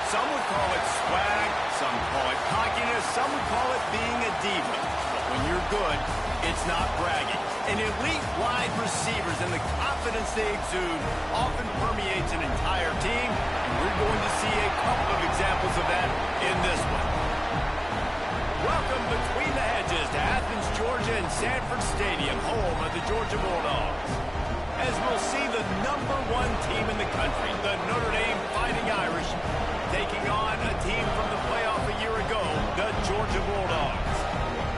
Some would call it swag, some call it cockiness, some would call it being a diva. But when you're good, it's not bragging. And elite wide receivers and the confidence they exude often permeates an entire team, and we're going to see a couple of examples of that in this one. Welcome between the hedges to Athens, Georgia and Sanford Stadium, home of the Georgia Bulldogs. As we'll see the #1 team in the country, the Notre Dame Fighting Irish, taking on a team from the playoff a year ago, the Georgia Bulldogs.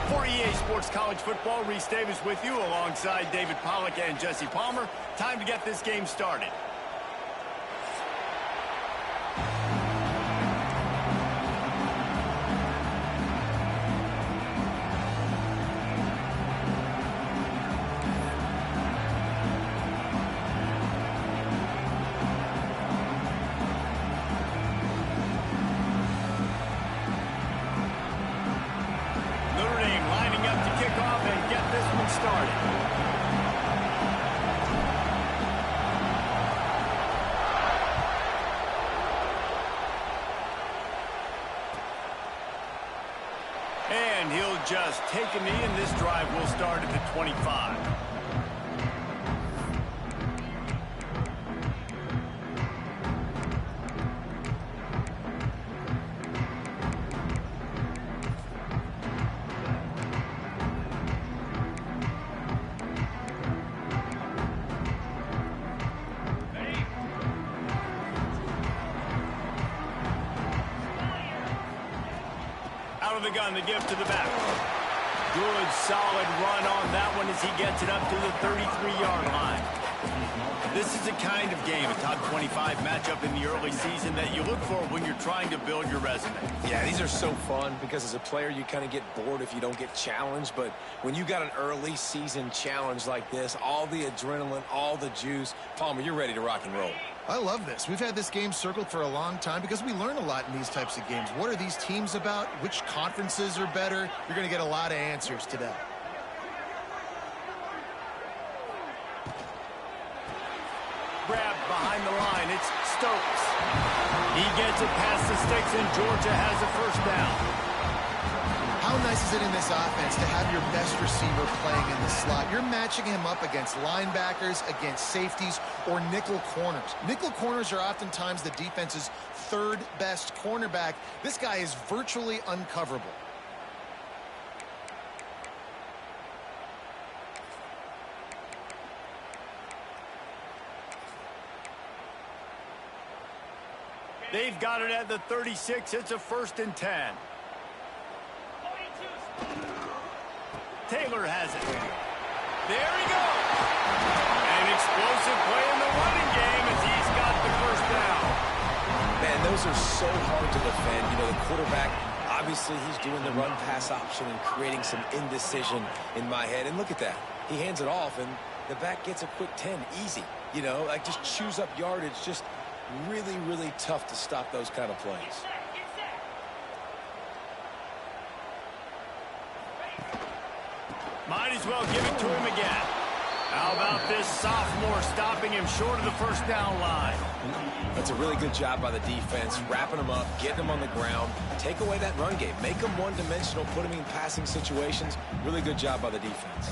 For EA Sports College Football, Reese Davis with you alongside David Pollack and Jesse Palmer. Time to get this game started. And he'll just take a knee, and this drive will start at the 25. Out of the gun, the give to the back. Good, solid run on that one as he gets it up to the 33-yard line. This is the kind of game, a top 25 matchup in the early season, that you look for when you're trying to build your resume. Yeah, these are so fun because as a player, you kind of get bored if you don't get challenged. But when you got an early season challenge like this, all the adrenaline, all the juice, Palmer, you're ready to rock and roll. I love this. We've had this game circled for a long time because we learn a lot in these types of games. What are these teams about? Which conferences are better? You're going to get a lot of answers today. Grabbed behind the line. It's Stokes. He gets it past the sticks, and Georgia has a first down. How nice is it in this offense to have your best receiver playing in the slot? You're matching him up against linebackers, against safeties, or nickel corners. Nickel corners are oftentimes the defense's third best cornerback. This guy is virtually uncoverable. They've got it at the 36. It's a 1st and 10. Taylor has it. There he goes. An explosive play in the running game as he's got the first down. Man, those are so hard to defend. You know, the quarterback, obviously he's doing the run-pass option and creating some indecision in my head. And look at that. He hands it off, and the back gets a quick 10. Easy. You know, like just chews up yardage. Just really, really tough to stop those kind of plays. Might as well give it to him again. How about this sophomore stopping him short of the first down line? That's a really good job by the defense, wrapping him up, getting him on the ground, take away that run game, make him one-dimensional, put him in passing situations. Really good job by the defense.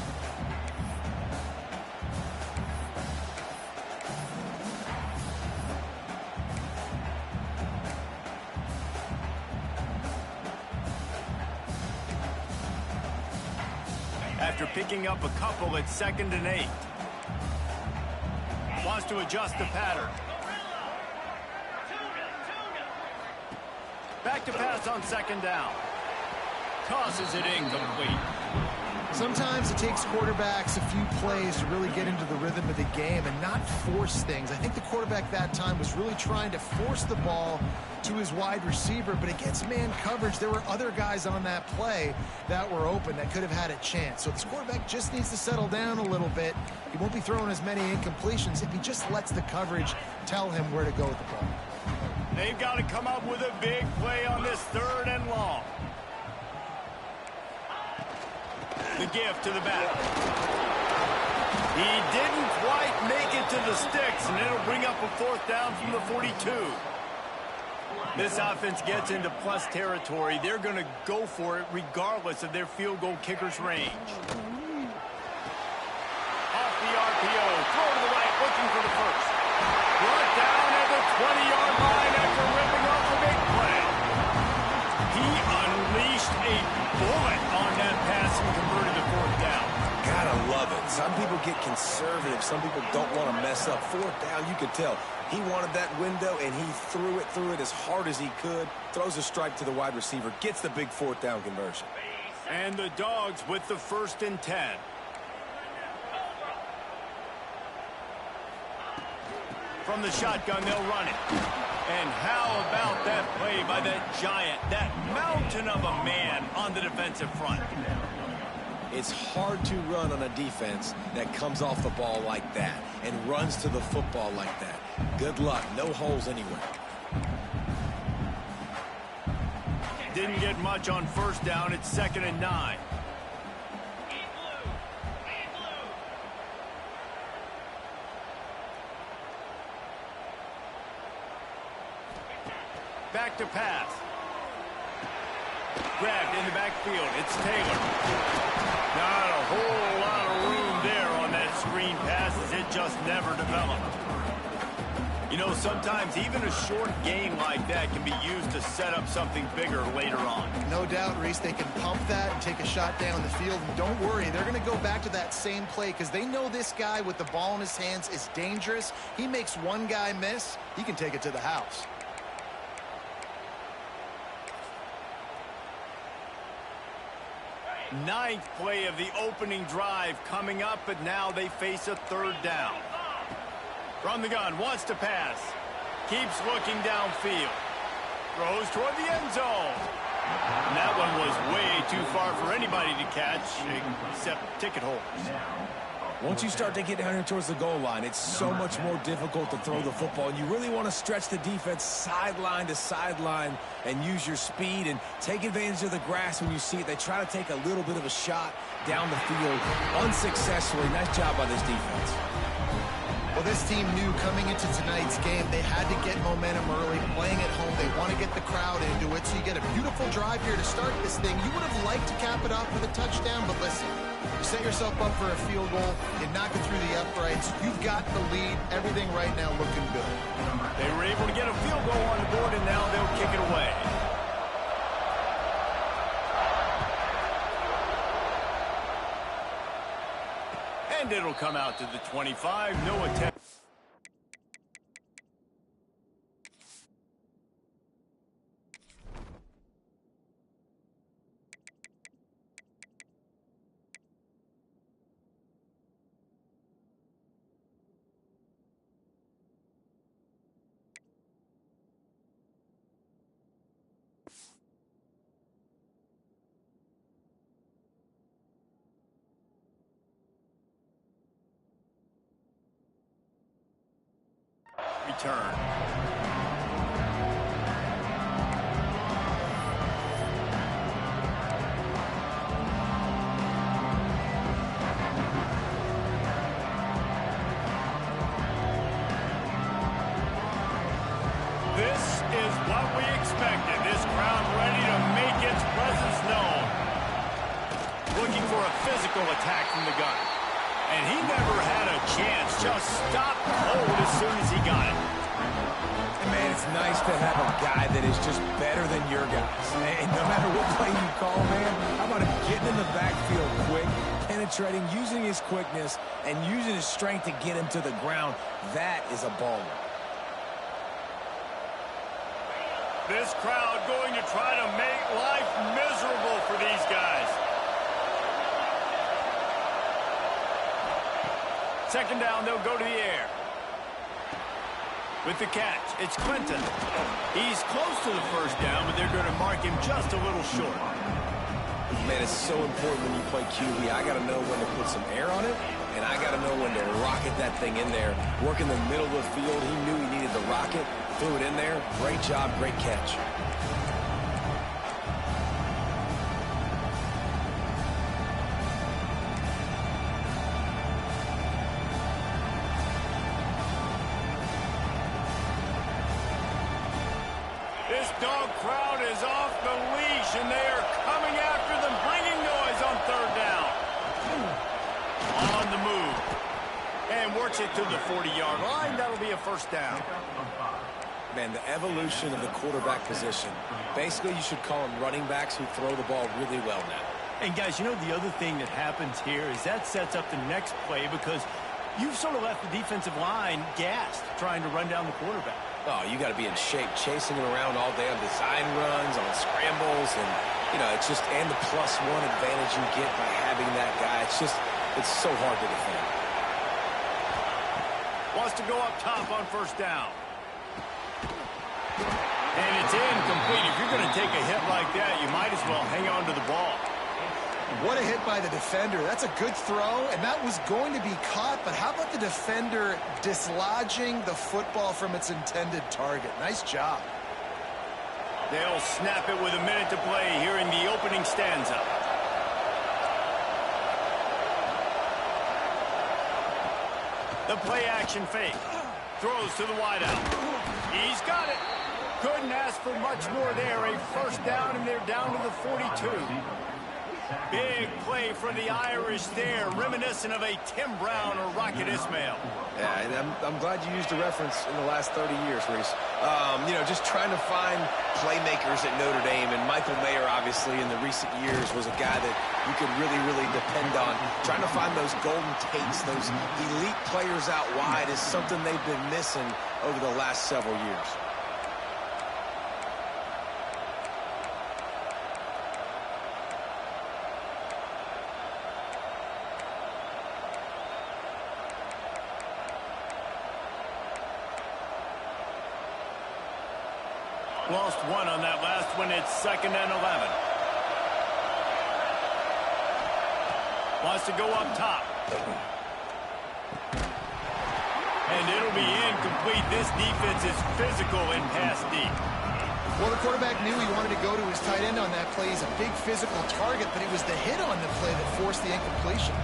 After picking up a couple, it's 2nd and 8. Wants to adjust the pattern. Back to pass on 2nd down. Tosses it incomplete. Sometimes it takes quarterbacks a few plays to really get into the rhythm of the game and not force things. I think the quarterback that time was really trying to force the ball to his wide receiver, but against man coverage, there were other guys on that play that were open that could have had a chance. So this quarterback just needs to settle down a little bit. He won't be throwing as many incompletions if he just lets the coverage tell him where to go with the ball. They've got to come up with a big play on this 3rd and long. The give to the back. He didn't quite make it to the sticks, and it'll bring up a 4th down from the 42. This offense gets into plus territory. They're going to go for it regardless of their field goal kicker's range. Off the RPO, throw to the right, looking for the first. Brought down at the 20-yard line after ripping off a big play. He unleashed a bullet on that pass and converted the fourth down. Gotta love it. Some people get conservative. Some people don't want to mess up. Fourth down, you could tell. He wanted that window, and he threw it as hard as he could. Throws a strike to the wide receiver. Gets the big fourth down conversion. And the Dogs with the 1st and 10. From the shotgun, they'll run it. And how about that play by that giant, that mountain of a man on the defensive front? It's hard to run on a defense that comes off the ball like that and runs to the football like that. Good luck. No holes anywhere. Didn't get much on 1st down. It's 2nd and 9. Back to pass. Grabbed in the backfield. It's Taylor. Not a whole lot of room there on that screen pass as it just never developed. You know, sometimes even a short game like that can be used to set up something bigger later on. No doubt, Reese, they can pump that and take a shot down the field. And don't worry, they're going to go back to that same play because they know this guy with the ball in his hands is dangerous. He makes one guy miss, he can take it to the house. Ninth play of the opening drive coming up, but now they face a 3rd down. From the gun, wants to pass. Keeps looking downfield. Throws toward the end zone. And that one was way too far for anybody to catch, except ticket holders. Once you start to get down here towards the goal line, it's so much more difficult to throw the football. And you really want to stretch the defense sideline to sideline and use your speed and take advantage of the grass when you see it. They try to take a little bit of a shot down the field unsuccessfully. Nice job by this defense. Well, this team knew coming into tonight's game they had to get momentum early, playing at home. They want to get the crowd into it, so you get a beautiful drive here to start this thing. You would have liked to cap it off with a touchdown, but listen, you set yourself up for a field goal, you knock it through the uprights, you've got the lead, everything right now looking good. They were able to get a field goal on the board, and now they'll kick it away. And it'll come out to the 25. No attempt. Return. This is what we expected. This crowd ready to make its presence known. Looking for a physical attack from the gun. And he never had a chance. Just stopped cold as soon as he got it. And man, it's nice to have a guy that is just better than your guys. And no matter what play you call, man, how about him getting in the backfield quick, penetrating, using his quickness, and using his strength to get him to the ground. That is a baller. This crowd going to try to make life miserable for these guys. Second down, they'll go to the air. With the catch, it's Clinton. He's close to the first down, but they're going to mark him just a little short. Man, it's so important when you play QB. I got to know when to put some air on it, and I got to know when to rocket that thing in there. Work in the middle of the field. He knew he needed the rocket, threw it in there. Great job, great catch. This dog crowd is off the leash, and they are coming after them, bringing noise on third down. On the move. And works it to the 40-yard line. That'll be a first down. Man, the evolution of the quarterback position. Basically, you should call them running backs who throw the ball really well now. And, guys, you know the other thing that happens here is that sets up the next play because you've sort of left the defensive line gassed trying to run down the quarterback. Oh, you got to be in shape, chasing him around all day on design runs, on scrambles, and, you know, it's just, and the +1 advantage you get by having that guy. It's so hard to defend. Wants to go up top on first down. And it's incomplete. If you're going to take a hit like that, you might as well hang on to the ball. What a hit by the defender. That's a good throw, and that was going to be caught, but how about the defender dislodging the football from its intended target? Nice job. They'll snap it with a minute to play here in the opening stanza. The play action fake. Throws to the wideout. He's got it. Couldn't ask for much more there. A first down, and they're down to the 42. Big play for the Irish there, reminiscent of a Tim Brown or Rocket Ismail. Yeah, and I'm glad you used a reference in the last 30 years, Reese. You know, just trying to find playmakers at Notre Dame, and Michael Mayer, obviously, in the recent years, was a guy that you could really, really depend on. Trying to find those golden Tates, those elite players out wide is something they've been missing over the last several years. Lost one on that last one. It's 2nd and 11. Wants to go up top. And it'll be incomplete. This defense is physical and pass deep. Well, the quarterback knew he wanted to go to his tight end on that play. He's a big physical target, but it was the hit on the play that forced the incompletion.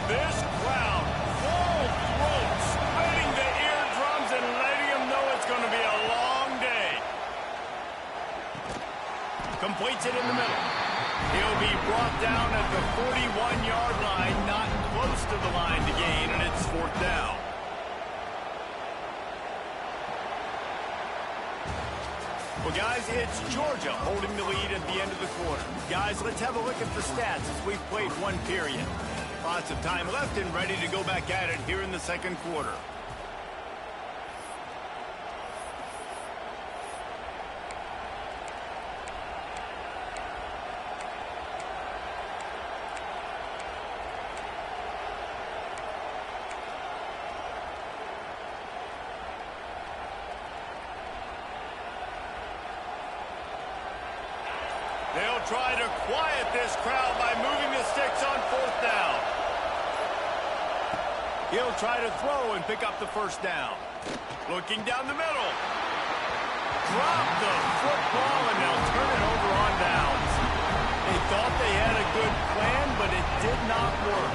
This crowd, full throat, splitting the eardrums and letting them know it's going to be a long day. Completes it in the middle. He'll be brought down at the 41-yard line, not close to the line to gain, and it's 4th down. Well, guys, it's Georgia holding the lead at the end of the quarter. Guys, let's have a look at the stats as we've played one period. Lots of time left and ready to go back at it here in the second quarter. They'll try to quiet this crowd by moving the sticks on 4th down. He'll try to throw and pick up the first down. Looking down the middle. Drop the football, and they'll turn it over on downs. They thought they had a good plan, but it did not work.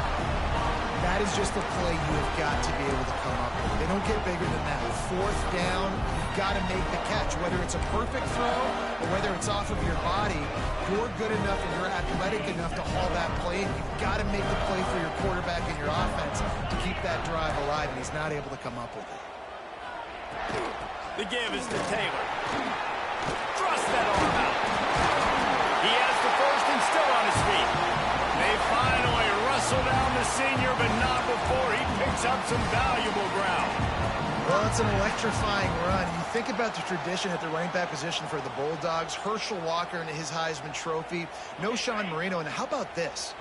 That is just a play you have got to be able to come up with. They don't get bigger than that. 4th down, you've got to make the catch. Whether it's a perfect throw or whether it's off of your body, you're good enough and you're athletic enough to haul that play, and you've got to make the play for your quarterback and your offense to keep that drive alive, and he's not able to come up with it. The give is to Taylor. Thrust that arm out. He has the first and still on his feet. They finally wrestle down the senior, but not before he picks up some valuable ground. Well, it's an electrifying run. You think about the tradition at the running back position for the Bulldogs. Herschel Walker and his Heisman Trophy. No Sean Marino. And how about this?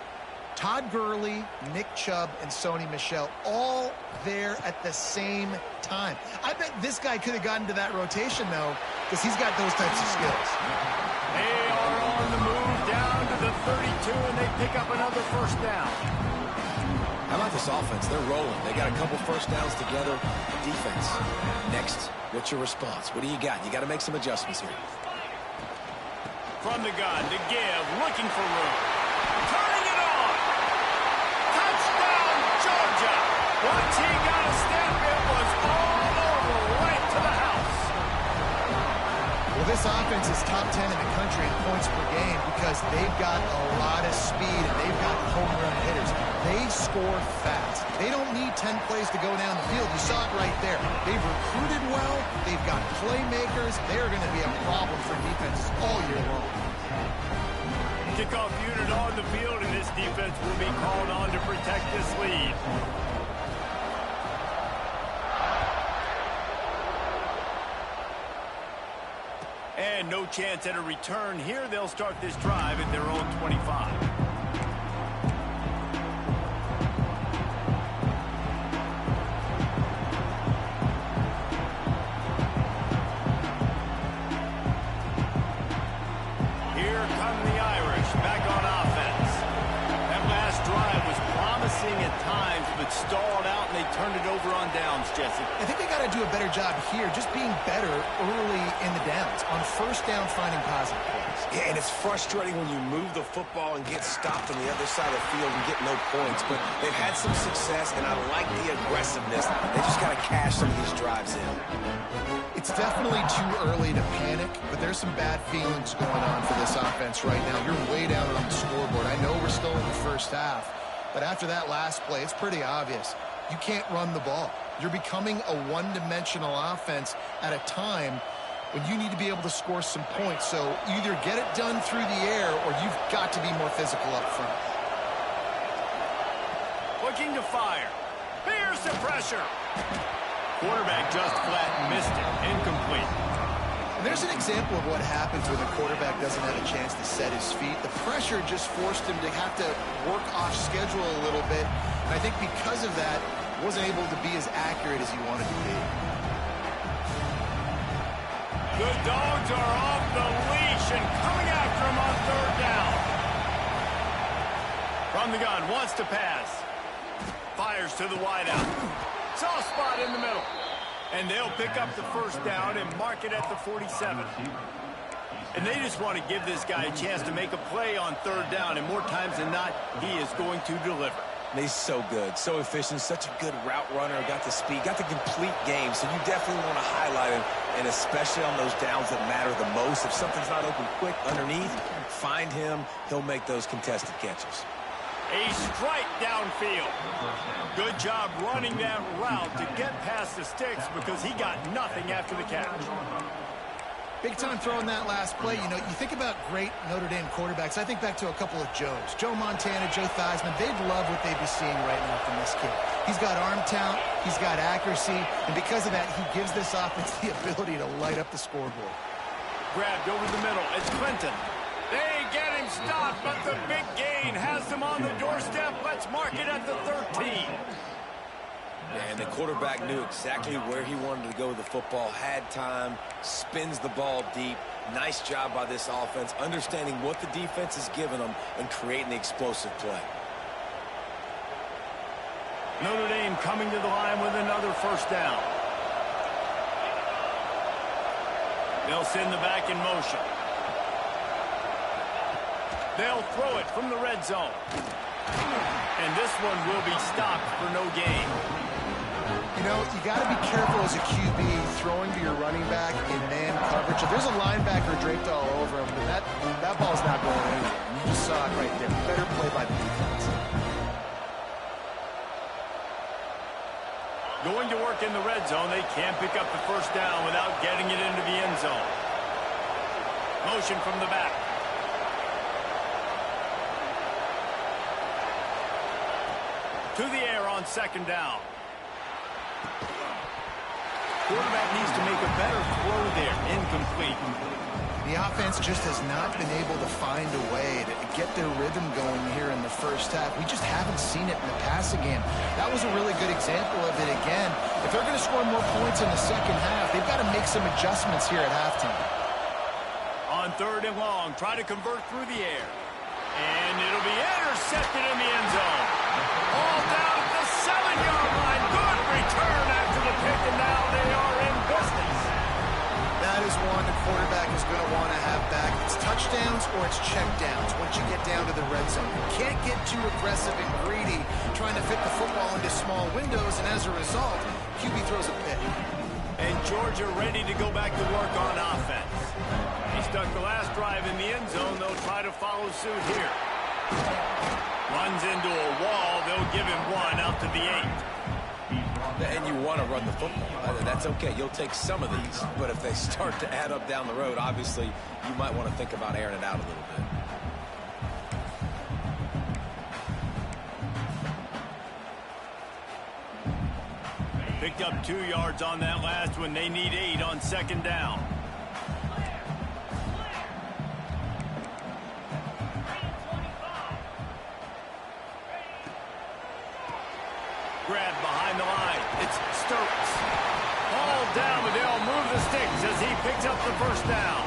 Todd Gurley, Nick Chubb, and Sony Michel all there at the same time. I bet this guy could have gotten to that rotation, though, because he's got those types of skills. They are on the move down to the 32, and they pick up another first down. How about this offense? They're rolling. They got a couple first downs together. Defense. Next, what's your response? What do you got? You got to make some adjustments here. From the gun to give, looking for room. Turning it on. Touchdown, Georgia. Once he got a step, it was all over, right to the house. Well, this offense is top 10 in the country in points per game because they've got a lot of speed and they've got home run hitters. They score fast. They don't need 10 plays to go down the field. You saw it right there. They've recruited well. They've got playmakers. They're going to be a problem for defenses all year long. Kickoff unit on the field, and this defense will be called on to protect this lead. And no chance at a return here. They'll start this drive at their own 25. At times, but stalled out, and they turned it over on downs, Jesse. I think they got to do a better job here, just being better early in the downs, on first down, finding positive plays. Yeah, and it's frustrating when you move the football and get stopped on the other side of the field and get no points, but they've had some success, and I like the aggressiveness. They just got to cash some of these drives in. It's definitely too early to panic, but there's some bad feelings going on for this offense right now. You're way down on the scoreboard. I know we're still in the first half, but after that last play, it's pretty obvious. You can't run the ball. You're becoming a one-dimensional offense at a time when you need to be able to score some points. So either get it done through the air or you've got to be more physical up front. Looking to fire. Here's the pressure. Quarterback just flat missed it. Incomplete. And there's an example of what happens when the quarterback doesn't have a chance to set his feet. The pressure just forced him to have to work off schedule a little bit. And I think because of that, wasn't able to be as accurate as he wanted to be. The Dogs are off the leash and coming after him on third down. From the gun, wants to pass. Fires to the wideout. Soft spot in the middle. And they'll pick up the first down and mark it at the 47. And they just want to give this guy a chance to make a play on third down, and more times than not, he is going to deliver. And he's so good, so efficient, such a good route runner, got the speed, got the complete game, so you definitely want to highlight him, and especially on those downs that matter the most. If something's not open quick underneath, find him, he'll make those contested catches. A strike downfield. Good job running that route to get past the sticks because he got nothing after the catch. Big time throwing that last play. You know, you think about great Notre Dame quarterbacks. I think back to a couple of Joes. Joe Montana, Joe Theismann. They'd love what they'd be seeing right now from this kid. He's got arm talent. He's got accuracy. And because of that, he gives this offense the ability to light up the scoreboard. Grabbed over the middle. It's Clinton. They get him stopped, but the big gain has them on the doorstep. Let's mark it at the 13. And the quarterback knew exactly where he wanted to go with the football, had time, spins the ball deep. Nice job by this offense, understanding what the defense is giving them and creating the explosive play. Notre Dame coming to the line with another first down. They'll send the back in motion. They'll throw it from the red zone. And this one will be stopped for no gain. You know, you got to be careful as a QB throwing to your running back in man coverage. If there's a linebacker draped all over him, then that ball's not going anywhere. You just saw it right there. Better play by the defense. Going to work in the red zone. They can't pick up the first down without getting it into the end zone. Motion from the back. To the air on second down. Quarterback needs to make a better throw there. Incomplete. The offense just has not been able to find a way to get their rhythm going here in the first half. We just haven't seen it in the passing game. That was a really good example of it again. If they're going to score more points in the second half, they've got to make some adjustments here at halftime. On third and long, try to convert through the air. And it'll be intercepted in the end zone. All down at the 7-yard line. Good return after the pick, and now they are in business. That is one the quarterback is going to want to have back. It's touchdown or it's check downs once you get down to the red zone. You can't get too aggressive and greedy trying to fit the football into small windows, and as a result, QB throws a pick. And Georgia ready to go back to work on offense. He stuck the last drive in the end zone. They'll try to follow suit here. Runs into a wall. They'll give him one out to the 8. And you want to run the football. That's okay. You'll take some of these. But if they start to add up down the road, obviously, you might want to think about airing it out a little bit. Picked up 2 yards on that last one. They need 8 on second down. Grab behind the line. It's Stokes. Ball down, but they'll move the sticks as he picks up the first down.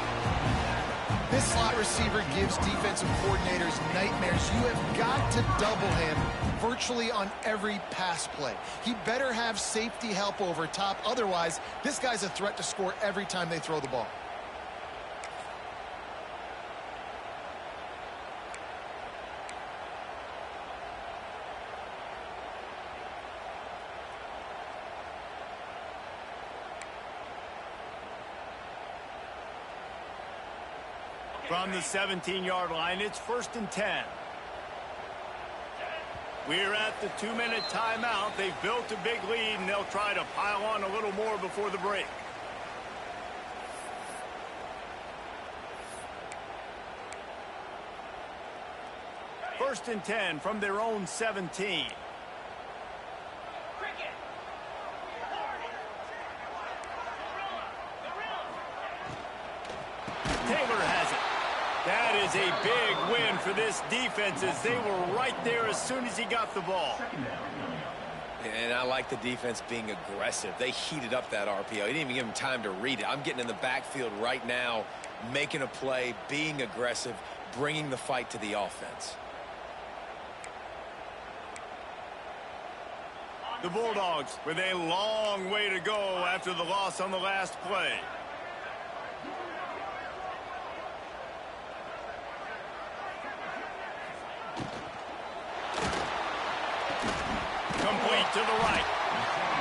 This slot receiver gives defensive coordinators nightmares. You have got to double him virtually on every pass play. He better have safety help over top. Otherwise, this guy's a threat to score every time they throw the ball. From the 17-yard line, it's 1st and 10. We're at the 2-minute timeout. They've built a big lead, and they'll try to pile on a little more before the break. First and 10 from their own 17. Taylor has it. That is a big win for this defense as they were right there as soon as he got the ball. And I like the defense being aggressive. They heated up that RPO. He didn't even give him time to read it. I'm getting in the backfield right now, making a play, being aggressive, bringing the fight to the offense. The Bulldogs with a long way to go after the loss on the last play. Complete to the right.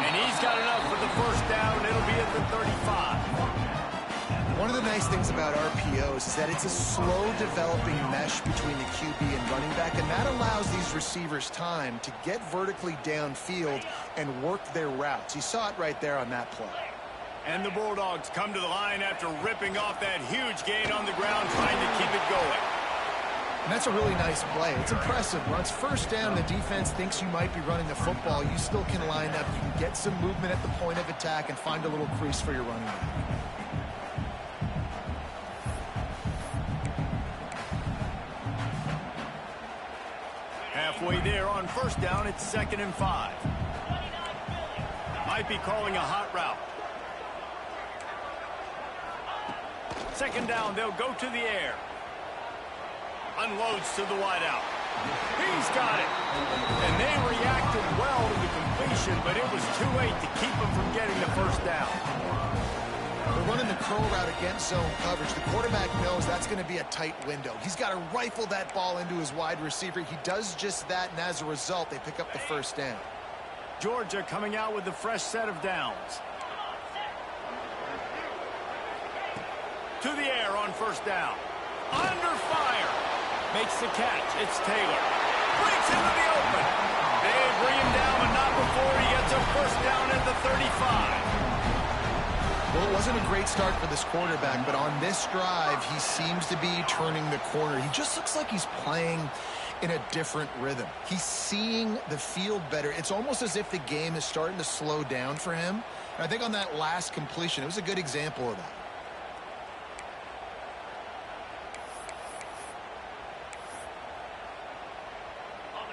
And he's got enough for the first down. It'll be at the 35. One of the nice things about RPOs is that it's a slow developing mesh between the QB and running back, and that allows these receivers time to get vertically downfield and work their routes. You saw it right there on that play. And the Bulldogs come to the line after ripping off that huge gain on the ground, trying to keep it going. And that's a really nice play. It's impressive. Once first down, the defense thinks you might be running the football. You still can line up. You can get some movement at the point of attack and find a little crease for your running back. Halfway there on first down, it's 2nd and 5. Might be calling a hot route. 2nd down, they'll go to the air. Unloads to the wideout. He's got it. And they reacted well to the completion, but it was too late to keep him from getting the first down. They're running the curl route against zone coverage. The quarterback knows that's going to be a tight window. He's got to rifle that ball into his wide receiver. He does just that, and as a result, they pick up the first down. Georgia coming out with a fresh set of downs. To the air on first down. Under fire. Makes the catch. It's Taylor. Breaks into the open. They bring him down, but not before he gets a first down at the 35. Well, it wasn't a great start for this quarterback, but on this drive, he seems to be turning the corner. He just looks like he's playing in a different rhythm. He's seeing the field better. It's almost as if the game is starting to slow down for him. And I think on that last completion, it was a good example of that.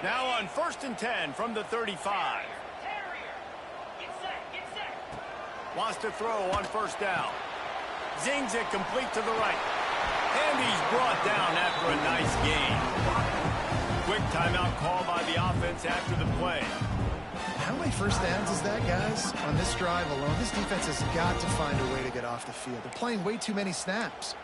Now on 1st and 10 from the 35. Wants to throw on first down. Zings it complete to the right. And he's brought down after a nice gain. Quick timeout call by the offense after the play. How many first downs is that, guys? On this drive alone, this defense has got to find a way to get off the field. They're playing way too many snaps.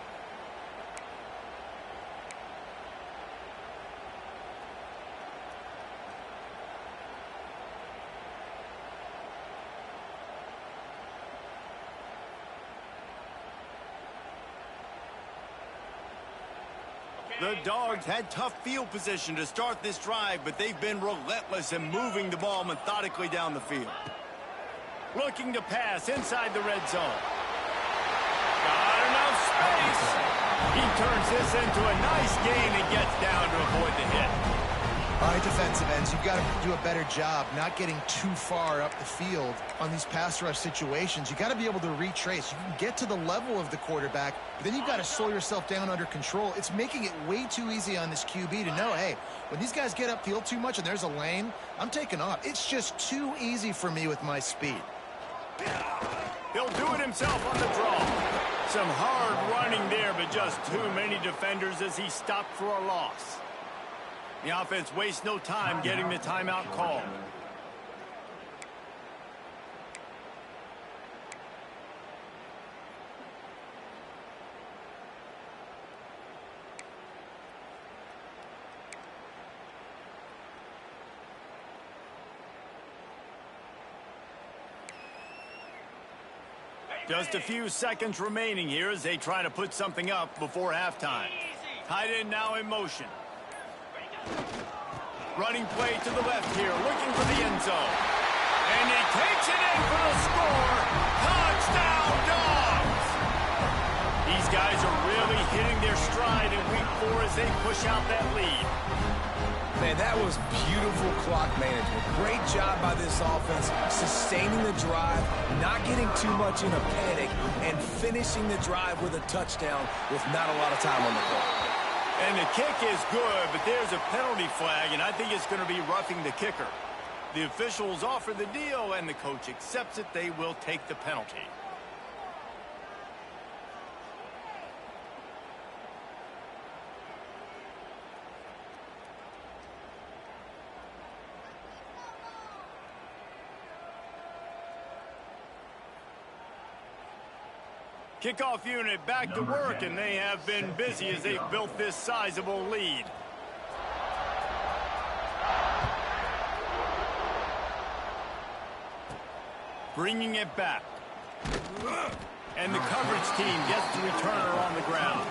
The Dogs had tough field position to start this drive, but they've been relentless in moving the ball methodically down the field. Looking to pass inside the red zone. Got enough space. He turns this into a nice gain and gets down to avoid the hit. All right, defensive ends, you've got to do a better job not getting too far up the field on these pass rush situations. You got to be able to retrace. You can get to the level of the quarterback, but then you've got to slow yourself down under control. It's making it way too easy on this QB to know, hey, when these guys get upfield too much and there's a lane, I'm taking off. It's just too easy for me with my speed. He'll do it himself on the draw. Some hard running there, but just too many defenders as he stopped for a loss. The offense wastes no time getting the timeout called. Just a few seconds remaining here as they try to put something up before halftime. Tight end now in motion. Running play to the left here, looking for the end zone. And he takes it in for the score. Touchdown, Dogs! These guys are really hitting their stride in week 4 as they push out that lead. Man, that was beautiful clock management. Great job by this offense, sustaining the drive, not getting too much in a panic, and finishing the drive with a touchdown with not a lot of time on the clock. And the kick is good, but there's a penalty flag, and I think it's going to be roughing the kicker. The officials offer the deal, and the coach accepts it. They will take the penalty. Kickoff unit back to work, and they have been busy as they've built this sizable lead. Bringing it back. And the coverage team gets the returner on the ground.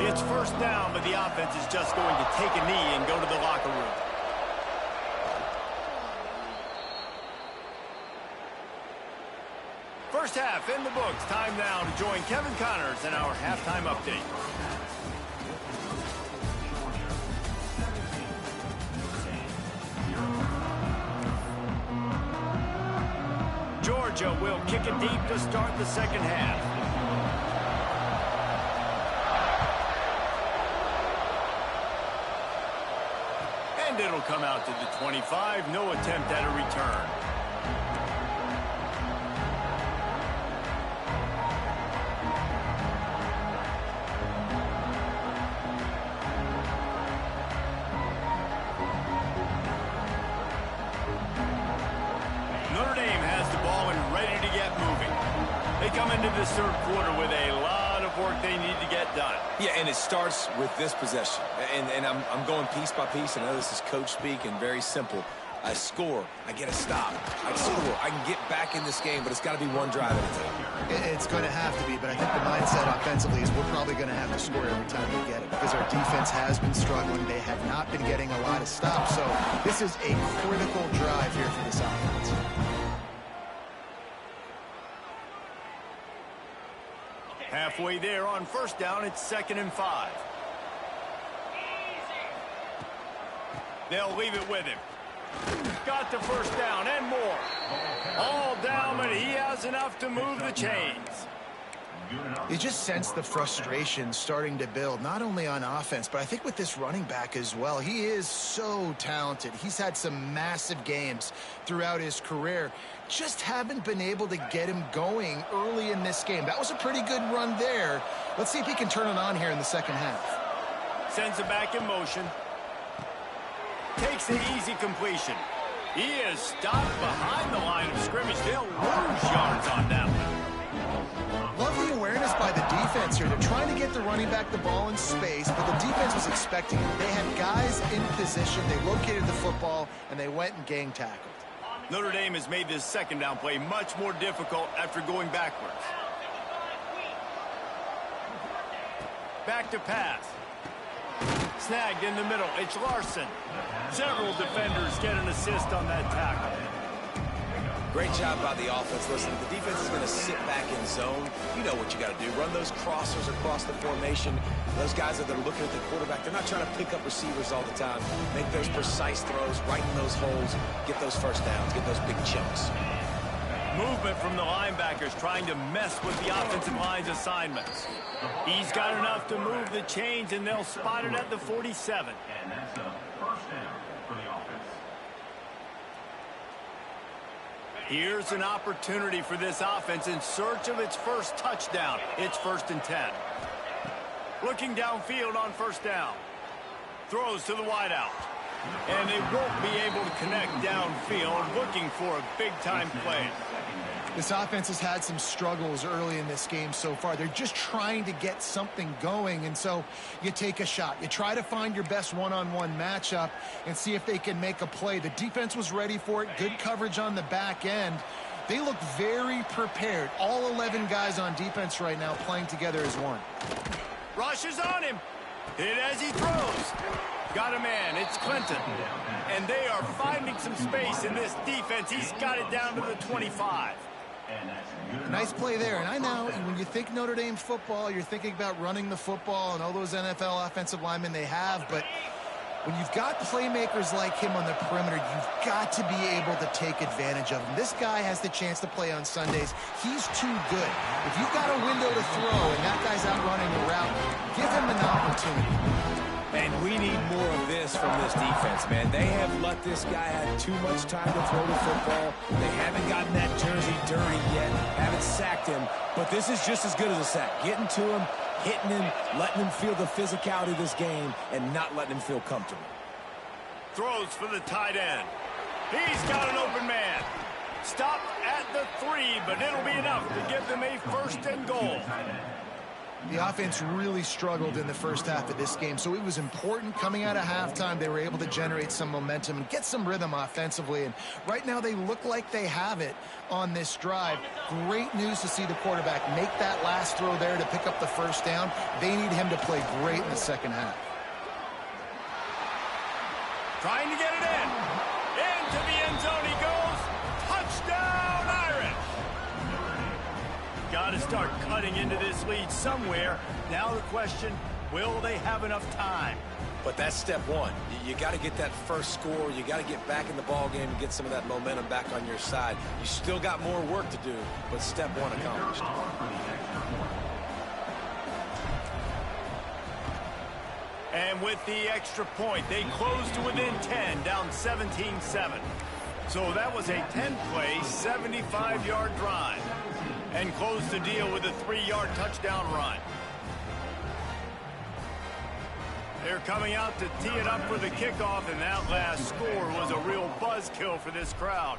It's first down, but the offense is just going to take a knee and go to the locker room. First half in the books. Time now to join Kevin Connors in our halftime update. Georgia will kick it deep to start the second half. And it'll come out to the 25. No attempt at a return. Notre Dame has the ball and ready to get moving. They come into this third quarter with a lot of work they need to get done. Yeah, and it starts with this possession. And I'm going piece by piece. I know this is coach speak and very simple. I score, I get a stop. I score, I can get back in this game, but it's got to be one drive at a time. It's going to have to be, but I think the mindset offensively is we're probably going to have to score every time we get it because our defense has been struggling. They have not been getting a lot of stops. So this is a critical drive here for this offense. Halfway there on first down, it's 2nd and 5. They'll leave it with him. Got the first down and more. All down, but he has enough to move the chains. You just sense the frustration starting to build, not only on offense, but I think with this running back as well. He is so talented. He's had some massive games throughout his career. Just haven't been able to get him going early in this game. That was a pretty good run there. Let's see if he can turn it on here in the second half. Sends it back in motion. Takes the easy completion. He is stopped behind the line of scrimmage. They'll lose yards on that one. Love the awareness by the defense. defense here. They're trying to get the running back the ball in space, but the defense was expecting it. They had guys in position. They located the football, and they went and gang tackled. Notre Dame has made this second down play much more difficult after going backwards. Back to pass. Snagged in the middle. It's Larson. Several defenders get an assist on that tackle. Great job by the offense. Listen, the defense is going to sit back in zone. You know what you got to do. Run those crossers across the formation. Those guys that are looking at the quarterback, they're not trying to pick up receivers all the time. Make those precise throws, right in those holes, get those first downs, get those big chunks. Movement from the linebackers trying to mess with the offensive line's assignments. He's got enough to move the chains, and they'll spot it at the 47. And that's a first down for the offense. Here's an opportunity for this offense in search of its first touchdown. It's 1st and 10. Looking downfield on first down. Throws to the wideout. And they won't be able to connect downfield, looking for a big-time play. This offense has had some struggles early in this game so far. They're just trying to get something going, and so you take a shot. You try to find your best one-on-one matchup and see if they can make a play. The defense was ready for it. Good coverage on the back end. They look very prepared. All 11 guys on defense right now playing together as one. Rushes on him. Hit as he throws. Got a man. It's Clinton. And they are finding some space in this defense. He's got it down to the 25. Nice play there. And I know when you think Notre Dame football, you're thinking about running the football and all those NFL offensive linemen they have. But when you've got playmakers like him on the perimeter, you've got to be able to take advantage of him. This guy has the chance to play on Sundays. He's too good. If you've got a window to throw and that guy's out running the route, give him an opportunity. And we need more of this from this defense, man. They have let this guy have too much time to throw the football. They haven't gotten that jersey dirty yet, haven't sacked him. But this is just as good as a sack. Getting to him, hitting him, letting him feel the physicality of this game, and not letting him feel comfortable. Throws for the tight end. He's got an open man. Stopped at the 3, but it'll be enough to give them a 1st and goal. The offense really struggled in the first half of this game, so it was important coming out of halftime. They were able to generate some momentum and get some rhythm offensively, and right now they look like they have it on this drive. Great news to see the quarterback make that last throw there to pick up the first down. They need him to play great in the second half. Trying to get it in. Into the end zone he goes. Touchdown, Irish! Got to start cutting into this lead somewhere. Now the question, will they have enough time? But that's step one. You got to get that first score. You got to get back in the ball game and get some of that momentum back on your side. You still got more work to do, but step one accomplished. And with the extra point, they close to within 10, down 17-7. So that was a 10-play, 75-yard drive. And close the deal with a 3-yard touchdown run. They're coming out to tee it up for the kickoff, and that last score was a real buzzkill for this crowd.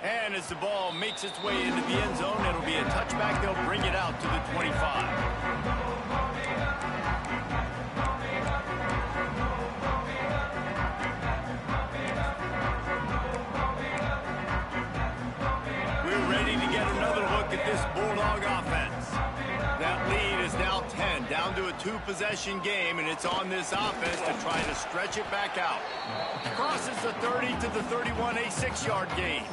And as the ball makes its way into the end zone, it'll be a touchback. They'll bring it out to the 25. This Bulldog offense. That lead is now 10, down to a 2-possession game, and it's on this offense to try to stretch it back out. Crosses the 30 to the 31, a 6-yard gain.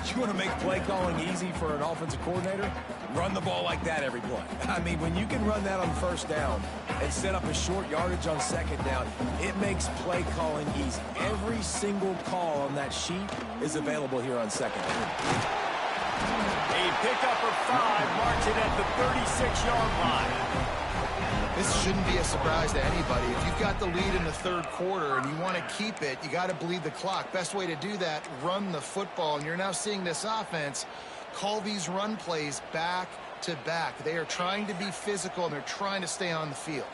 You want to make play calling easy for an offensive coordinator? Run the ball like that every play. I mean, when you can run that on first down and set up a short yardage on second down, it makes play calling easy. Every single call on that sheet is available here on second down. A pickup of 5, marks it at the 36-yard line. This shouldn't be a surprise to anybody. If you've got the lead in the third quarter and you want to keep it, you got to bleed the clock. Best way to do that, run the football. And you're now seeing this offense call these run plays back to back. They are trying to be physical, and they're trying to stay on the field.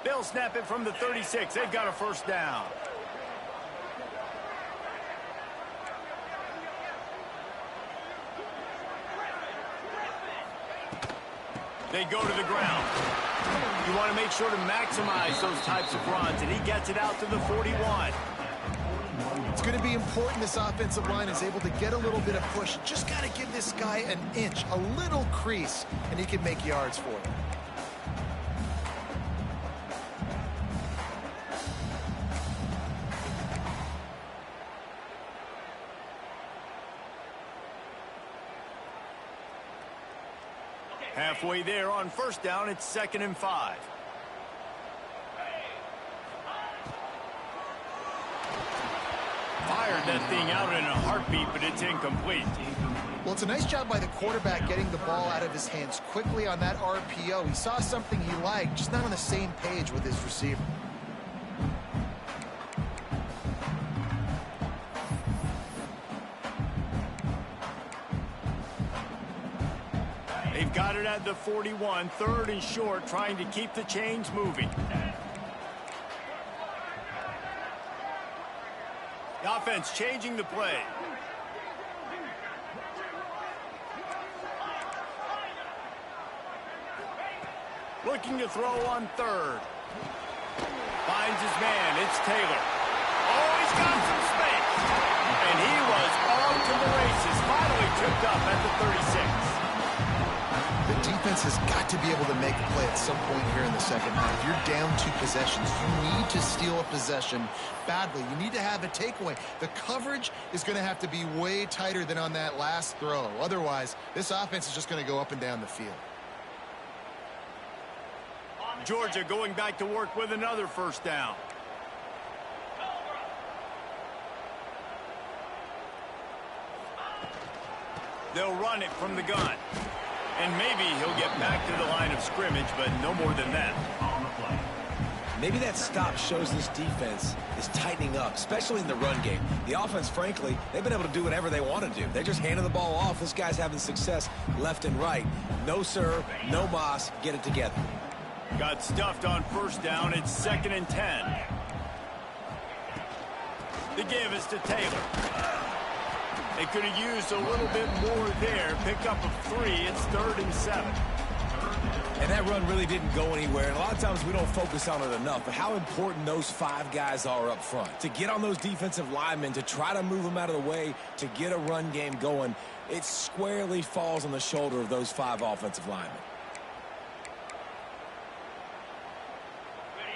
They'll snap it from the 36. They've got a first down. They go to the ground. You want to make sure to maximize those types of runs, and he gets it out to the 41. It's going to be important this offensive line is able to get a little bit of push. Just got to give this guy an inch, a little crease, and he can make yards for it. Halfway there on first down, it's 2nd and 5. Fired that thing out in a heartbeat, but it's incomplete. Well, it's a nice job by the quarterback getting the ball out of his hands quickly on that RPO. He saw something he liked, just not on the same page with his receiver. They've got it at the 41, 3rd and short, trying to keep the chains moving. The offense changing the play. Looking to throw on 3rd. Finds his man. It's Taylor. Oh, he's got some space. And he was on to the races. Finally tripped up at the 36. The defense has got to be able to make a play at some point here in the second half. You're down 2 possessions. You need to steal a possession badly. You need to have a takeaway. The coverage is going to have to be way tighter than on that last throw. Otherwise, this offense is just going to go up and down the field. Georgia going back to work with another first down. They'll run it from the gun. And maybe he'll get back to the line of scrimmage, but no more than that. Maybe that stop shows this defense is tightening up, especially in the run game. The offense, frankly, they've been able to do whatever they want to do. They're just handing the ball off. This guy's having success left and right. No, sir, no mas. Get it together. Got stuffed on first down. It's 2nd and 10. The give is to Taylor. They could have used a little bit more there. Pick up a 3. It's 3rd and 7. And that run really didn't go anywhere. And a lot of times we don't focus on it enough. But how important those 5 guys are up front. To get on those defensive linemen, to try to move them out of the way, to get a run game going, it squarely falls on the shoulder of those 5 offensive linemen.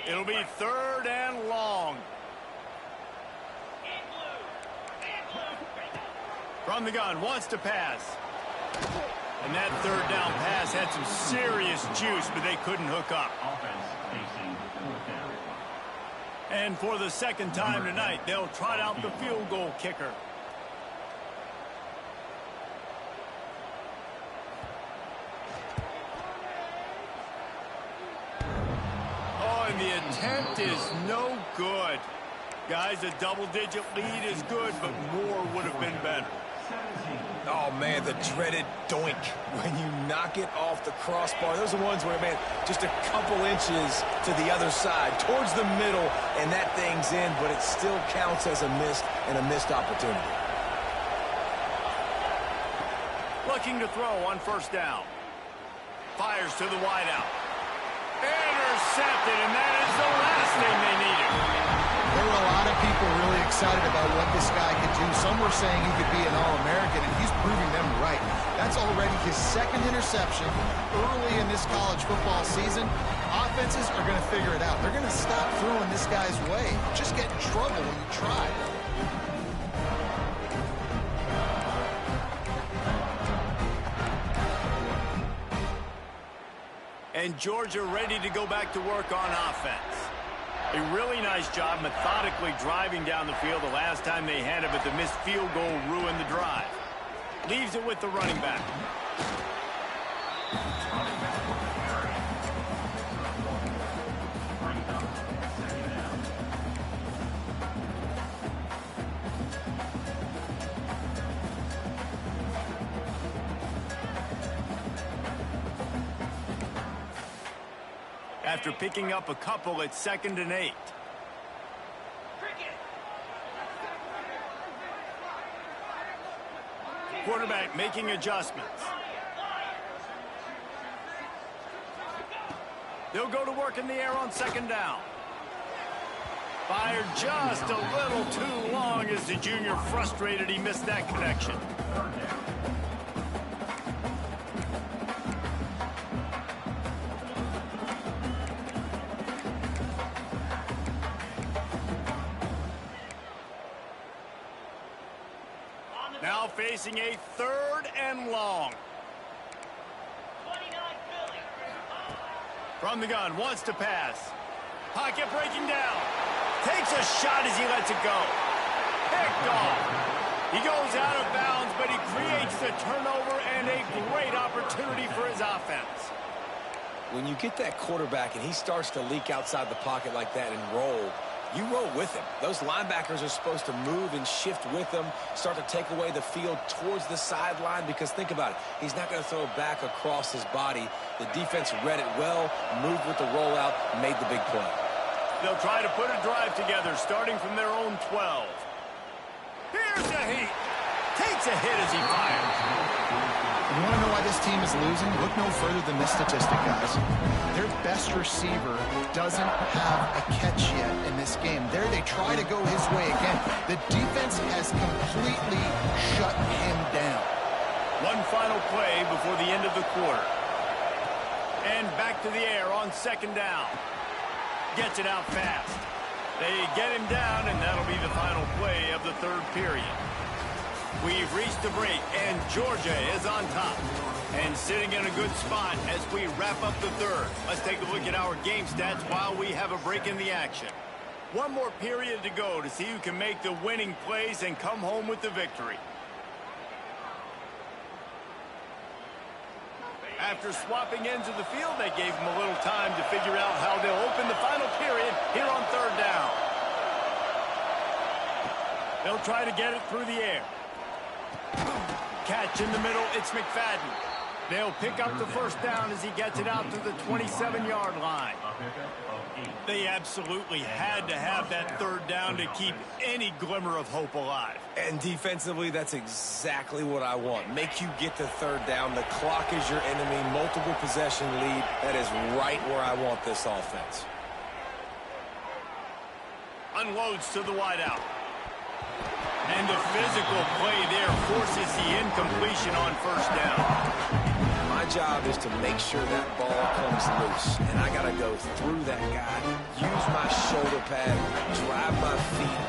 It'll be 3rd and long. From the gun, wants to pass. And that 3rd down pass had some serious juice, but they couldn't hook up. And for the 2nd time tonight, they'll trot out the field goal kicker. Oh, and the attempt is no good. Guys, a double-digit lead is good, but more would have been better. Oh, man, the dreaded doink when you knock it off the crossbar. Those are ones where, man, just a couple inches to the other side, towards the middle, and that thing's in, but it still counts as a missed opportunity. Looking to throw on first down. Fires to the wideout. Intercepted, and that is the last thing they needed. There were a lot of people really excited about what this guy could do. Some were saying he could be an All-American, and he's proving them right. That's already his 2nd interception early in this college football season. Offenses are going to figure it out. They're going to stop throwing this guy's way. Just get in trouble when you try. And Georgia ready to go back to work on offense. A really nice job methodically driving down the field the last time they had it, but the missed field goal ruined the drive. Leaves it with the running back. After picking up a couple, it's 2nd and 8. Quarterback making adjustments. They'll go to work in the air on second down. Fired just a little too long as the junior frustrated he missed that connection. Now facing a 3rd and long. From the gun, wants to pass. Pocket breaking down. Takes a shot as he lets it go. Picked off. He goes out of bounds, but he creates the turnover and a great opportunity for his offense. When you get that quarterback and he starts to leak outside the pocket like that and roll, you roll with him. Those linebackers are supposed to move and shift with him, start to take away the field towards the sideline, because think about it. He's not going to throw it back across his body. The defense read it well, moved with the rollout, made the big play. They'll try to put a drive together, starting from their own 12. Here's the heat. Takes a hit as he fires. You want to know why this team is losing? Look no further than this statistic, guys. Their best receiver doesn't have a catch yet in this game. There they try to go his way again. The defense has completely shut him down. One final play before the end of the quarter. And back to the air on second down. Gets it out fast. They get him down, and that'll be the final play of the 3rd period. We've reached the break, and Georgia is on top. And sitting in a good spot as we wrap up the 3rd. Let's take a look at our game stats while we have a break in the action. One more period to go to see who can make the winning plays and come home with the victory. After swapping ends of the field, they gave them a little time to figure out how they'll open the final period here on 3rd down. They'll try to get it through the air. Catch in the middle, it's McFadden. They'll pick up the 1st down as he gets it out to the 27-yard line. They absolutely had to have that 3rd down to keep any glimmer of hope alive. And defensively, that's exactly what I want. Make you get the 3rd down. The clock is your enemy. Multiple possession lead. That is right where I want this offense. Unloads to the wideout. And the physical play there forces the incompletion on 1st down. My job is to make sure that ball comes loose, and I got to go through that guy, use my shoulder pad, drive my feet,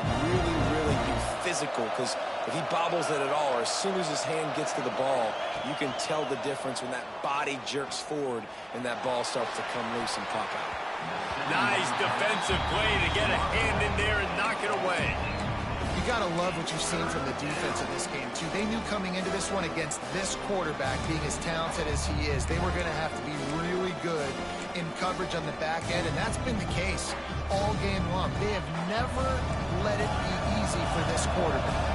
really be physical, because if he bobbles it at all, or as soon as his hand gets to the ball, you can tell the difference when that body jerks forward and that ball starts to come loose and pop out. Nice defensive play to get a hand in there and knock it away. You got to love what you've seen from the defense in this game, too. They knew coming into this one against this quarterback, being as talented as he is, they were going to have to be really good in coverage on the back end, and that's been the case all game long. They have never let it be easy for this quarterback.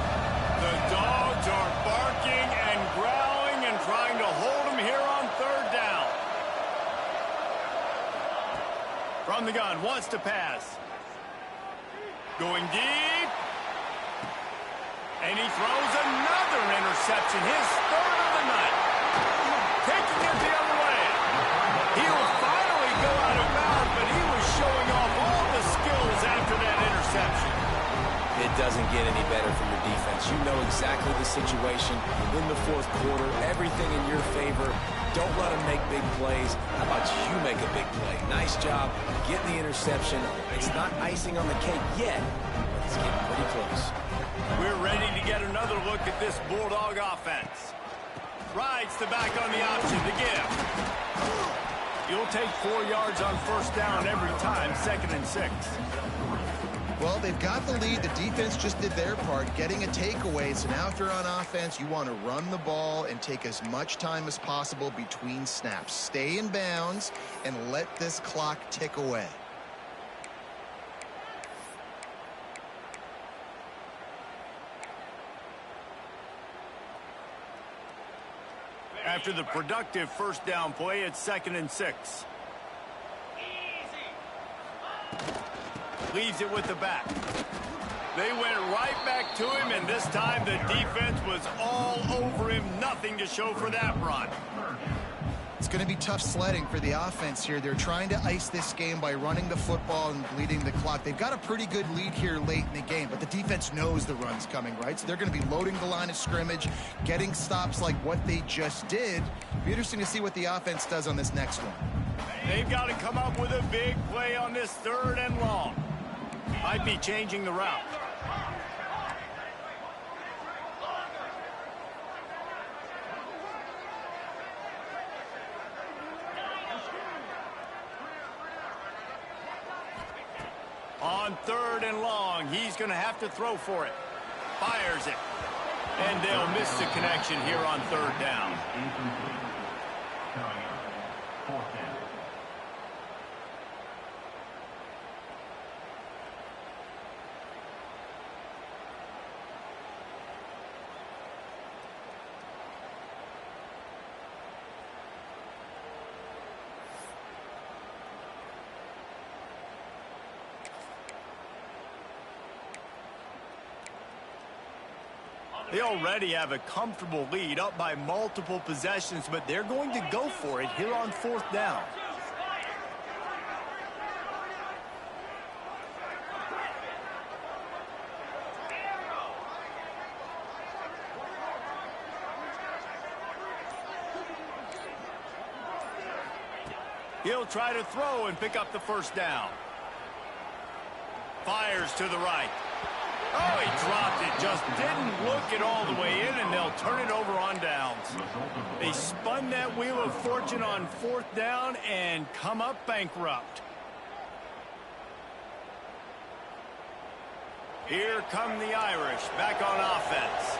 The dogs are barking and growling and trying to hold him here on 3rd down. From the gun, wants to pass. Going deep. And he throws another interception, his 3rd of the night. Taking it the other way. He'll finally go out of bounds, but he was showing off all the skills after that interception. It doesn't get any better for your defense. You know exactly the situation in the 4th quarter. Everything in your favor. Don't let them make big plays. How about you make a big play? Nice job. Get the interception. It's not icing on the cake yet, but it's getting pretty close. We're ready to get another look at this Bulldog offense. Rides the back on the option to give. You'll take 4 yards on 1st down every time, 2nd and 6. Well, they've got the lead. The defense just did their part, getting a takeaway. So now if you're on offense, you want to run the ball and take as much time as possible between snaps. Stay in bounds and let this clock tick away. After the productive 1st down play, it's 2nd and 6. Leaves it with the back. They went right back to him, and this time the defense was all over him. Nothing to show for that run. it's going to be tough sledding for the offense here. They're trying to ice this game by running the football and bleeding the clock. They've got a pretty good lead here late in the game, but the defense knows the run's coming, right? So they're going to be loading the line of scrimmage, getting stops like what they just did. Be interesting to see what the offense does on this next one. They've got to come up with a big play on this 3rd and long. Might be changing the route. On 3rd and long, he's going to have to throw for it. Fires it. And they'll miss the connection here on 3rd down. Coming up, 4th down. They already have a comfortable lead up by multiple possessions, but they're going to go for it here on 4th down. He'll try to throw and pick up the 1st down. Fires to the right. Oh, he dropped it. Just didn't look it all the way in, and they'll turn it over on downs. They spun that wheel of fortune on 4th down and come up bankrupt. Here come the Irish back on offense.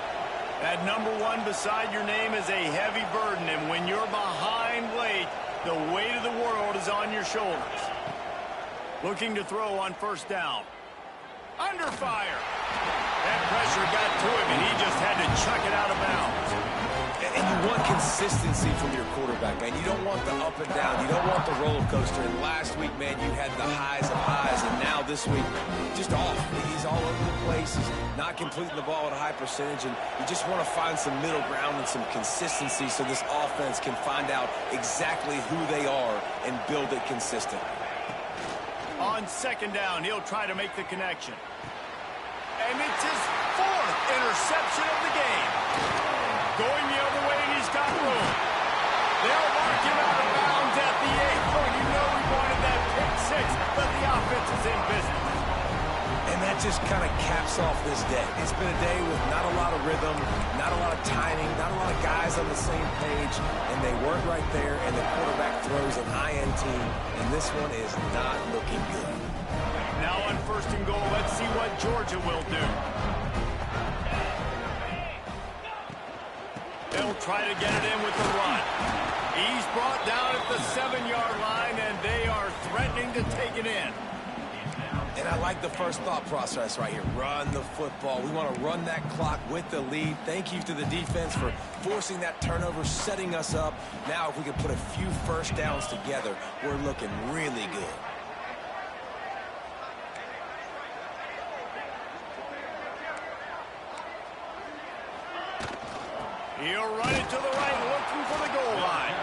That number 1 beside your name is a heavy burden, and when you're behind late, the weight of the world is on your shoulders. Looking to throw on 1st down. Under fire. That pressure got to him, and he just had to chuck it out of bounds. And you want consistency from your quarterback, man. You don't want the up and down. You don't want the roller coaster. And last week, man, you had the highs of highs, and now this week, just off. He's all over the place. He's not completing the ball at a high percentage, and you just want to find some middle ground and some consistency so this offense can find out exactly who they are and build it consistent. On 2nd down, he'll try to make the connection. And it's his 4th interception of the game. Going the other way, and he's got room. They'll mark him out of bounds at the 8th. Oh, you know he wanted that pick 6, but the offense is in business. And that just kind of caps off this day. It's been a day with not a lot of rhythm, not a lot of timing, not a lot of guys on the same page, and they weren't right there, and the quarterback throws an INT, and this one is not looking good. Now on 1st and goal, let's see what Georgia will do. They'll try to get it in with the run. He's brought down at the 7-yard line, and they are threatening to take it in. And I like the first thought process right here. Run the football. We want to run that clock with the lead. Thank you to the defense for forcing that turnover, setting us up. Now if we can put a few 1st downs together, we're looking really good. He'll run it to the right, looking for the goal line.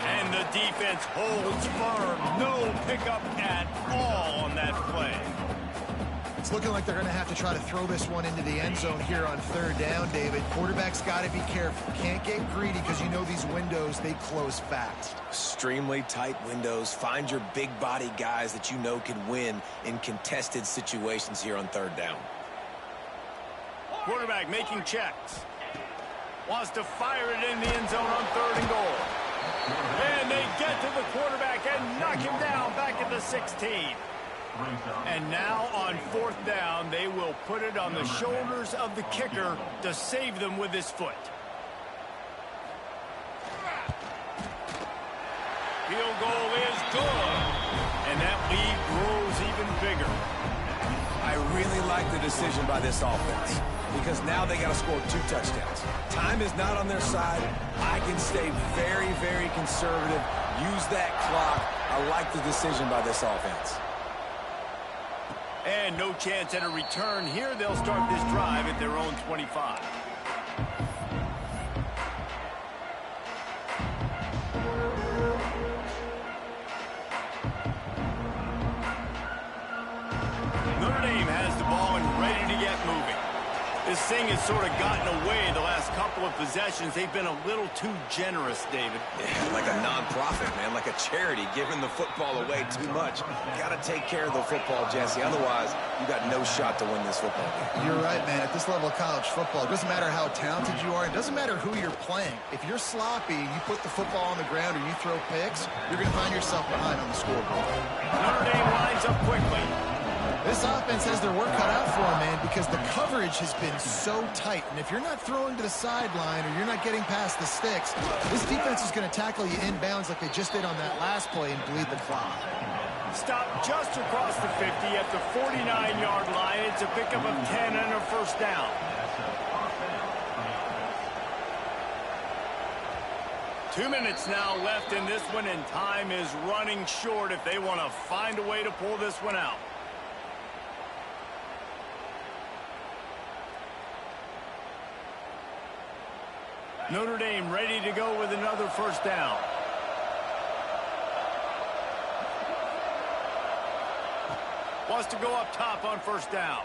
And the defense holds firm. No pickup at all on that play. It's looking like they're going to have to try to throw this one into the end zone here on 3rd down, David. Quarterback's got to be careful. Can't get greedy because you know these windows, they close fast. Extremely tight windows. Find your big body guys that you know can win in contested situations here on 3rd down. Quarterback making checks. Wants to fire it in the end zone on 3rd and goal. And they get to the quarterback and knock him down back at the 16. And now on 4th down, they will put it on the shoulders of the kicker to save them with his foot. Field goal is good. And that lead grows even bigger. I really like the decision by this offense because now they got to score 2 touchdowns. Time is not on their side. I can stay very, very conservative. Use that clock. I like the decision by this offense. And no chance at a return here. They'll start this drive at their own 25. thing has sort of gotten away the last couple of possessions. They've been a little too generous, David. Yeah, like a non-profit, man, like a charity, giving the football away too much. Got to take care of the football, Jesse. Otherwise, you got no shot to win this football game. You're right, man. At this level of college football, it doesn't matter how talented you are. It doesn't matter who you're playing. If you're sloppy, you put the football on the ground or you throw picks, you're going to find yourself behind on the scoreboard. Notre Dame lines up quickly. This offense has their work cut out for them, man, because the coverage has been so tight. And if you're not throwing to the sideline or you're not getting past the sticks, this defense is going to tackle you inbounds like they just did on that last play and bleed the clock. Stop just across the 50 at the 49-yard line. It's a pickup of 10 and a first down. Two minutes now left in this one, and time is running short if they want to find a way to pull this one out. Notre Dame ready to go with another first down. Wants to go up top on first down.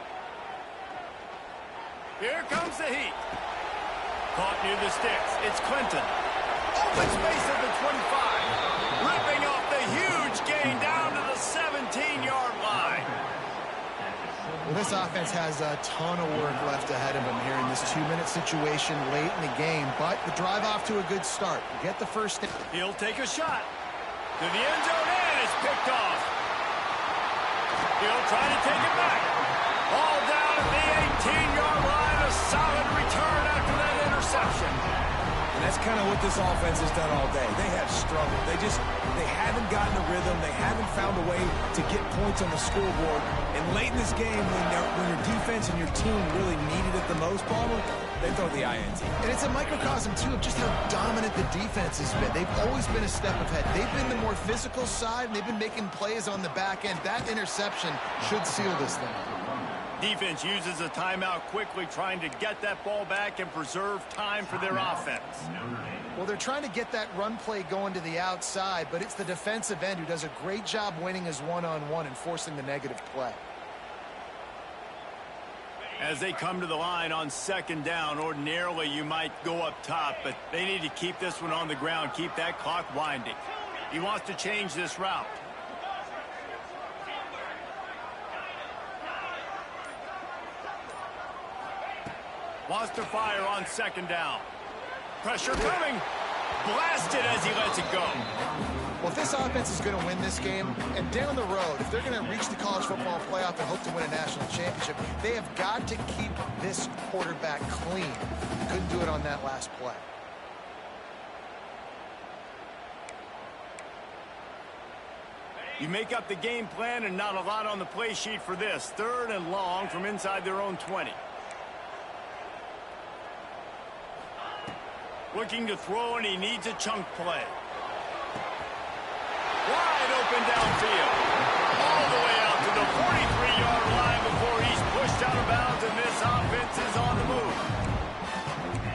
Here comes the heat. Caught near the sticks. It's Clinton. Open space at the 25. Ripping off the huge gain down to the 17-yard line. Well, this offense has a ton of work left ahead of them here in this 2-minute situation late in the game, but the drive off to a good start. Get the first down. He'll take a shot. To the end zone, and it's picked off. He'll try to take it back. All down at the 18-yard line. A solid return after that interception. And that's kind of what this offense has done all day. They have struggled. They haven't gotten a rhythm. They haven't found a way to get points on the scoreboard. And late in this game, when your defense and your team really needed it the most, Palmer, they throw the INT. And it's a microcosm, too, of just how dominant the defense has been. They've always been a step ahead. They've been the more physical side, and they've been making plays on the back end. That interception should seal this thing. Defense uses a timeout quickly, trying to get that ball back and preserve time for their offense. Well, they're trying to get that run play going to the outside, but it's the defensive end who does a great job winning his one-on-one and forcing the negative play. As they come to the line on second down, ordinarily you might go up top, but they need to keep this one on the ground, keep that clock winding. He wants to change this route. Wants to fire on second down. Pressure coming. Blasted as he lets it go. Well, if this offense is going to win this game, and down the road, if they're going to reach the college football playoff and hope to win a national championship, they have got to keep this quarterback clean. Couldn't do it on that last play. You make up the game plan and not a lot on the play sheet for this. Third and long from inside their own 20. Looking to throw, and he needs a chunk play. Wide open downfield. All the way out to the 43-yard line before he's pushed out of bounds, and this offense is on the move.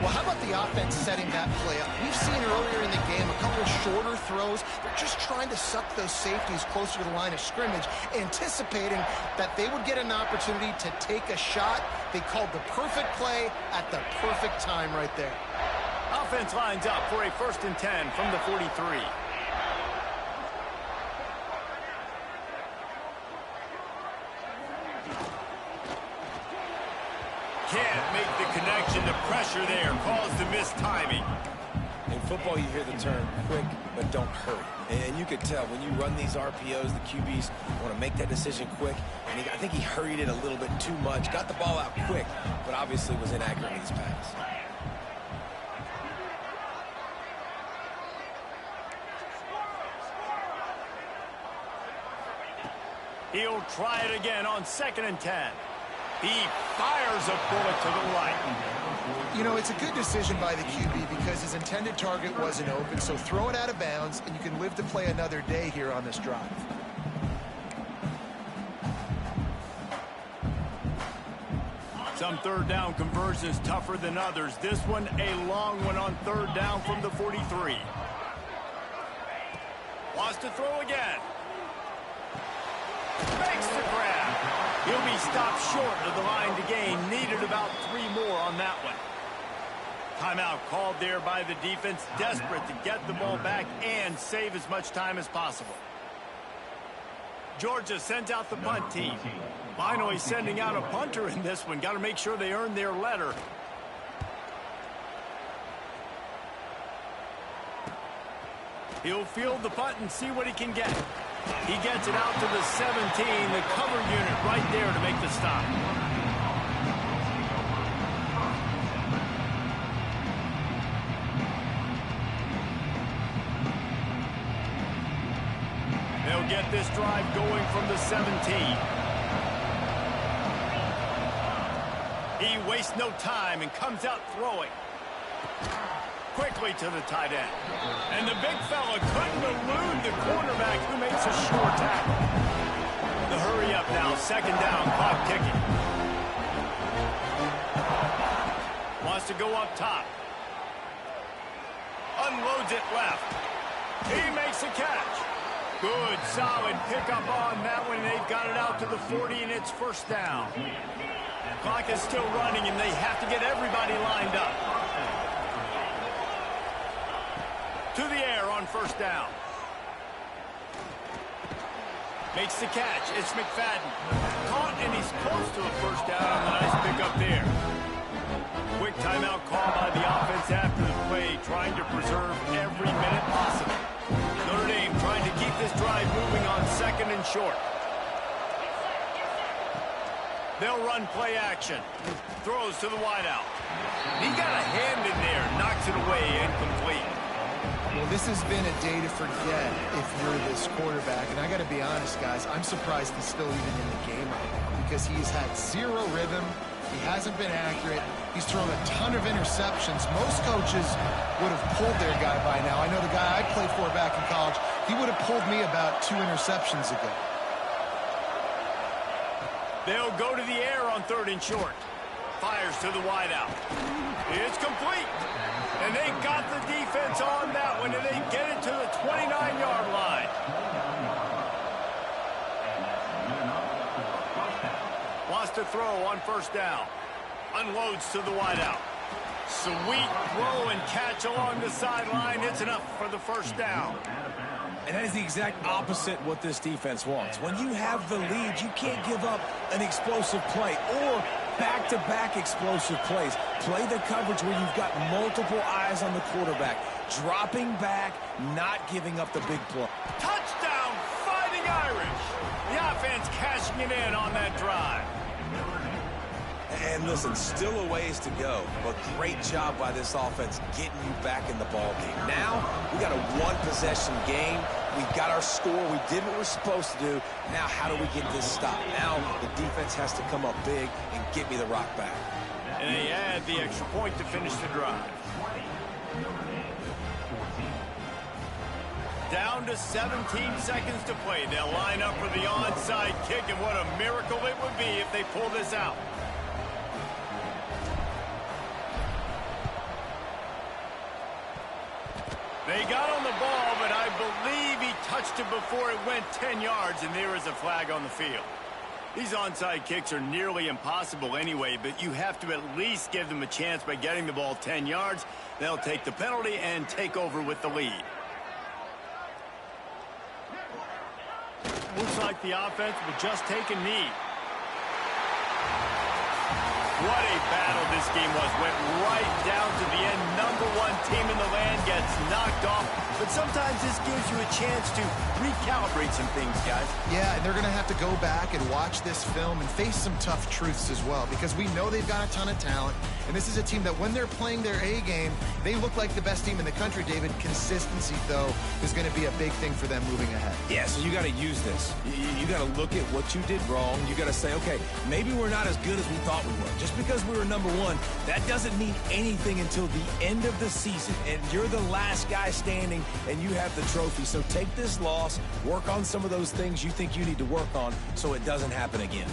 Well, how about the offense setting that play up? We've seen earlier in the game a couple of shorter throws. They're just trying to suck those safeties closer to the line of scrimmage, anticipating that they would get an opportunity to take a shot. They called the perfect play at the perfect time right there. Offense lines up for a 1st and 10 from the 43. Can't make the connection. The pressure there caused the missed timing. In football, you hear the term quick, but don't hurry. And you could tell when you run these RPOs, the QBs want to make that decision quick. And I think he hurried it a little bit too much. Got the ball out quick, but obviously was inaccurate in his pass. He'll try it again on 2nd and 10. He fires a bullet to the right. You know, it's a good decision by the QB because his intended target wasn't open, so throw it out of bounds, and you can live to play another day here on this drive. Some third down conversions tougher than others. This one a long one on 3rd down from the 43. Wants to throw again. Makes the grab. He'll be stopped short of the line to gain. Needed about 3 more on that one. Timeout called there by the defense, desperate to get the ball back and save as much time as possible. Georgia sends out the punt team. Finally sending out a punter in this one. Got to make sure they earn their letter. He'll field the punt and see what he can get. He gets it out to the 17, the cover unit right there to make the stop. They'll get this drive going from the 17. He wastes no time and comes out throwing. Quickly to the tight end. And the big fella couldn't elude the quarterback who makes a short tackle. The hurry up now, second down, clock ticking. Wants to go up top. Unloads it left. He makes a catch. Good, solid pickup on that one. They've got it out to the 40, and it's first down. Clock is still running, and they have to get everybody lined up. To the air on first down. Makes the catch. It's McFadden. Caught, and he's close to a first down. Nice pick up there. Quick timeout call by the offense after the play, trying to preserve every minute possible. Notre Dame trying to keep this drive moving on second and short. They'll run play action. Throws to the wideout. He got a hand in there. Knocks it away, incomplete. Well, this has been a day to forget if you're this quarterback. And I got to be honest, guys, I'm surprised he's still even in the game right now because he's had zero rhythm. He hasn't been accurate. He's thrown a ton of interceptions. Most coaches would have pulled their guy by now. I know the guy I played for back in college, he would have pulled me about 2 interceptions ago. They'll go to the air on third and short. Fires to the wideout. It's complete. And they got the defense on that one, and they get it to the 29-yard line. Wants to throw on first down. Unloads to the wideout. Sweet throw and catch along the sideline. It's enough for the first down. And that is the exact opposite what this defense wants. When you have the lead, you can't give up an explosive play or back-to-back explosive plays. Play the coverage where you've got multiple eyes on the quarterback. Dropping back, not giving up the big play. Touchdown, Fighting Irish. The offense cashing it in on that drive. And listen, still a ways to go, but great job by this offense getting you back in the ball game. Now, we got a one-possession game. We got our score. We did what we're supposed to do. Now, how do we get this stop? Now, the defense has to come up big and get me the rock back. And they add the extra point to finish the drive. Down to 17 seconds to play. They'll line up for the onside kick, and what a miracle it would be if they pull this out. They got on the ball, but I believe he touched it before it went 10 yards, and there is a flag on the field. These onside kicks are nearly impossible anyway, but you have to at least give them a chance by getting the ball 10 yards. They'll take the penalty and take over with the lead. Looks like the offense will just take a knee. What a battle this game was. Went right down to the end. #1 team in the land gets knocked off. But sometimes this gives you a chance to recalibrate some things, guys. Yeah, and they're going to have to go back and watch this film and face some tough truths as well, because we know they've got a ton of talent. And this is a team that when they're playing their A game, they look like the best team in the country, David. Consistency, though, is going to be a big thing for them moving ahead. Yeah, so you got to use this. You got to look at what you did wrong. You got to say, okay, maybe we're not as good as we thought we were. Just because we were #1, that doesn't mean anything until the end of the season. And you're the last guy standing, and you have the trophy. So take this loss, work on some of those things you think you need to work on so it doesn't happen again.